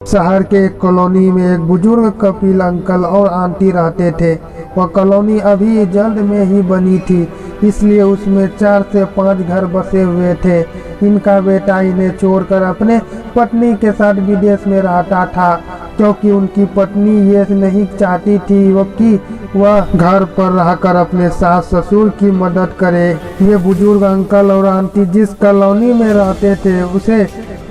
शहर के एक कॉलोनी में एक बुजुर्ग कपिल अंकल और आंटी रहते थे। वह कॉलोनी अभी जल्द में ही बनी थी, इसलिए उसमें 4 से 5 घर बसे हुए थे। इनका बेटा इन्हें छोड़कर अपने पत्नी के साथ विदेश में रहता था, क्योंकि उनकी पत्नी ये नहीं चाहती थी कि वह घर पर रहकर अपने सास ससुर की मदद करे। ये बुजुर्ग अंकल और आंटी जिस कॉलोनी में रहते थे उसे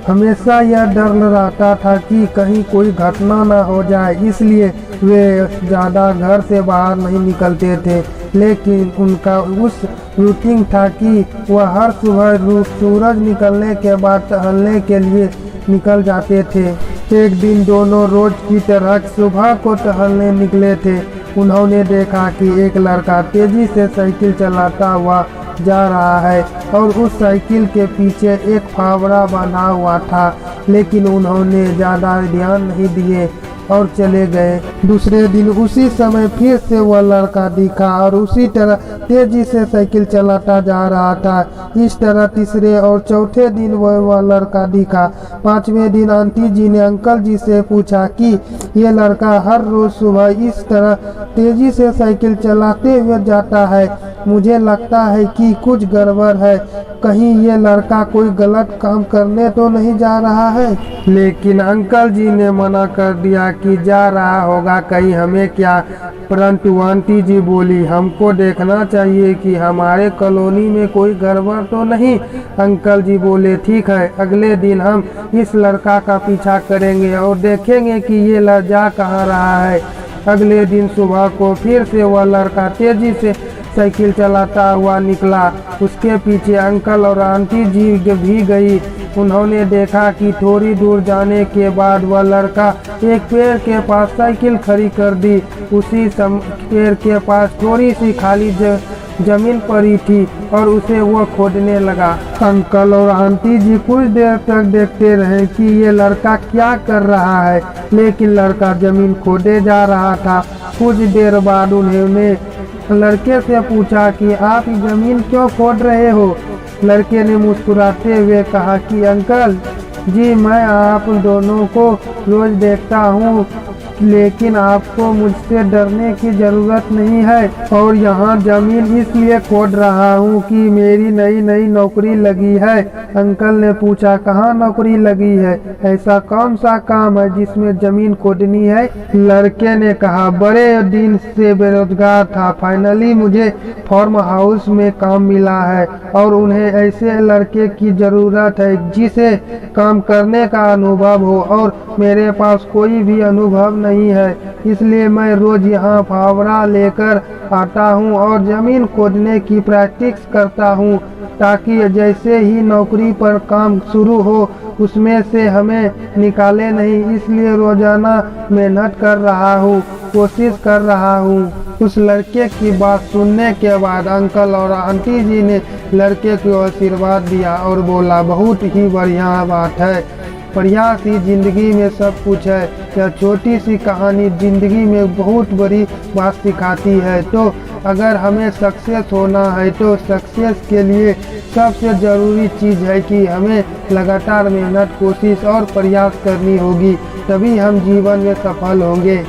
हमेशा यह डर रहता था कि कहीं कोई घटना न हो जाए, इसलिए वे ज़्यादा घर से बाहर नहीं निकलते थे। लेकिन उनका उस रूटीन था कि वह हर सुबह सूरज निकलने के बाद टहलने के लिए निकल जाते थे। एक दिन दोनों रोज की तरह सुबह को टहलने निकले थे। उन्होंने देखा कि एक लड़का तेजी से साइकिल चलाता हुआ जा रहा है और उस साइकिल के पीछे एक फावड़ा बंधा हुआ था, लेकिन उन्होंने ज़्यादा ध्यान नहीं दिए और चले गए। दूसरे दिन उसी समय फिर से वह लड़का दिखा और उसी तरह तेजी से साइकिल चलाता जा रहा था। इस तरह तीसरे और चौथे दिन वह लड़का दिखा। 5वें दिन आंटी जी ने अंकल जी से पूछा कि ये लड़का हर रोज सुबह इस तरह तेजी से साइकिल चलाते हुए जाता है। मुझे लगता है कि कुछ गड़बड़ है, कहीं ये लड़का कोई गलत काम करने तो नहीं जा रहा है। लेकिन अंकल जी ने मना कर दिया कि जा रहा होगा कहीं हमें क्या। परंतु आंटी जी बोली, हमको देखना चाहिए कि हमारे कॉलोनी में कोई गड़बड़ तो नहीं। अंकल जी बोले, ठीक है, अगले दिन हम इस लड़का का पीछा करेंगे और देखेंगे कि ये जा कहाँ रहा है। अगले दिन सुबह को फिर से वह लड़का तेजी से साइकिल चलाता हुआ निकला। उसके पीछे अंकल और आंटी जी भी गई। उन्होंने देखा कि थोड़ी दूर जाने के बाद वह लड़का एक पेड़ के पास साइकिल खड़ी कर दी। उसी पेड़ के पास थोड़ी सी खाली जमीन पड़ी थी और उसे वो खोदने लगा। अंकल और आंटी जी कुछ देर तक देखते रहे कि ये लड़का क्या कर रहा है, लेकिन लड़का जमीन खोदे जा रहा था। कुछ देर बाद उन्होंने लड़के से पूछा कि आप जमीन क्यों खोद रहे हो। लड़के ने मुस्कुराते हुए कहा कि अंकल जी, मैं आप दोनों को रोज देखता हूँ, लेकिन आपको मुझसे डरने की ज़रूरत नहीं है और यहाँ ज़मीन इसलिए खोद रहा हूँ कि मेरी नई नौकरी लगी है। अंकल ने पूछा, कहाँ नौकरी लगी है? ऐसा कौन सा काम है जिसमें ज़मीन खोदनी है? लड़के ने कहा, बड़े दिन से बेरोजगार था, फाइनली मुझे फार्म हाउस में काम मिला है और उन्हें ऐसे लड़के की ज़रूरत है जिसे काम करने का अनुभव हो और मेरे पास कोई भी अनुभव नहीं है। इसलिए मैं रोज यहाँ फावड़ा लेकर आता हूँ और ज़मीन खोदने की प्रैक्टिस करता हूँ, ताकि जैसे ही नौकरी पर काम शुरू हो उसमें से हमें निकाले नहीं। इसलिए रोजाना मेहनत कर रहा हूँ, कोशिश कर रहा हूँ। उस लड़के की बात सुनने के बाद अंकल और आंटी जी ने लड़के को आशीर्वाद दिया और बोला, बहुत ही बढ़िया बात है, बढ़िया सी जिंदगी में सब कुछ है। यह छोटी सी कहानी जिंदगी में बहुत बड़ी बात सिखाती है। तो अगर हमें सक्सेस होना है तो सक्सेस के लिए सबसे ज़रूरी चीज़ है कि हमें लगातार मेहनत, कोशिश और प्रयास करनी होगी, तभी हम जीवन में सफल होंगे।